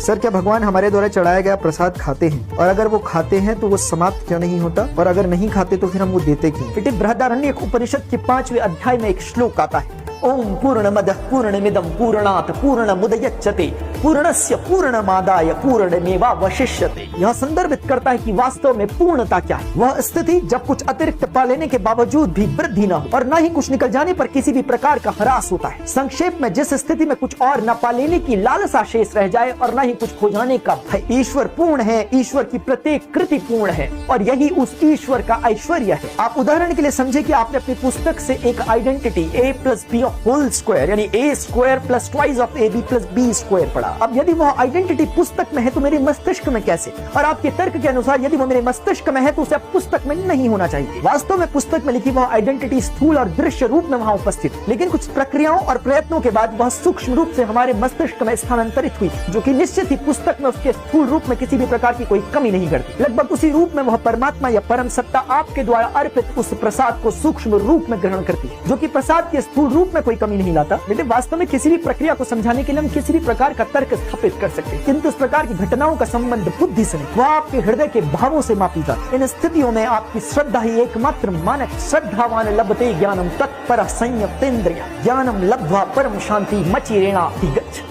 Sir, क्या भगवान हमारे द्वारा चढ़ाया गया प्रसाद खाते हैं? और अगर वो खाते हैं तो वो समाप्त क्यों नहीं होता? और अगर नहीं खाते तो फिर हम वो देते क्यों? बेटे, बृहदारण्यक उपनिषद के 5वें अध्याय में एक श्लोक आता है, ओम पूर्णमदः पूर्णमिदं पूर्णात् पूर्णमुदच्यते पूर्णस्य पूर्णमादाय पूर्णमेवावशिष्यते। यह संदर्भित करता है कि वास्तव में पूर्णता क्या है। वह स्थिति जब कुछ अतिरिक्त पा लेने के बावजूद भी वृद्धि न हो और न ही कुछ निकल जाने पर किसी भी प्रकार का ह्रास होता है। संक्षेप में, जिस स्थिति में कुछ और न पा लेने की लालसा शेष रह जाए और न ही कुछ खो जाने का भय। ईश्वर पूर्ण है, ईश्वर की प्रत्येक कृति पूर्ण है और यही उस ईश्वर का ऐश्वर्य है। आप उदाहरण के लिए समझे कि आपने अपनी पुस्तक से एक identity a plus B whole square यानी a square plus twice of ab plus b square पढ़ा। अब यदि वह आइडेंटिटी पुस्तक में है तो मेरे मस्तिष्क में कैसे? और आपके तर्क के अनुसार यदि वो मेरे मस्तिष्क में है तो उसे पुस्तक में नहीं होना चाहिए। वास्तव में पुस्तक में लिखी वह आइडेंटिटी स्थूल और दृश्य रूप में वहां उपस्थित, लेकिन कुछ प्रक्रियाओं और प्रयत्नों के बाद वह सूक्ष्म रूप से हमारे मस्तिष्क में स्थानांतरित हुई, जो कि निश्चित ही पुस्तक में उसके स्थूल रूप में किसी भी प्रकार की कोई कमी नहीं करती। लगभग उसी रूप में वह परमात्मा या परम सत्ता आपके द्वारा अर्पित उस प्रसाद को सूक्ष्म रूप में ग्रहण करती है, जो कि प्रसाद के स्थूल रूप में कोई कमी नहीं लाता। लेकिन वास्तव में किसी भी प्रक्रिया को समझाने के लिए हम किसी भी प्रकार का तर्क स्थापित कर सकते हैं, किंतु इस प्रकार की घटनाओं का संबंध बुद्धि से नहीं, वह आपके हृदय के भावों से मापी जाती है। इन स्थितियों में आपकी श्रद्धा ही एकमात्र मानक। श्रद्धावान लभते ज्ञानम तत्पर संयतेन्द्रिय ज्ञानम लब्ध्वा परम शांति मचिरेणाधिगच्छ।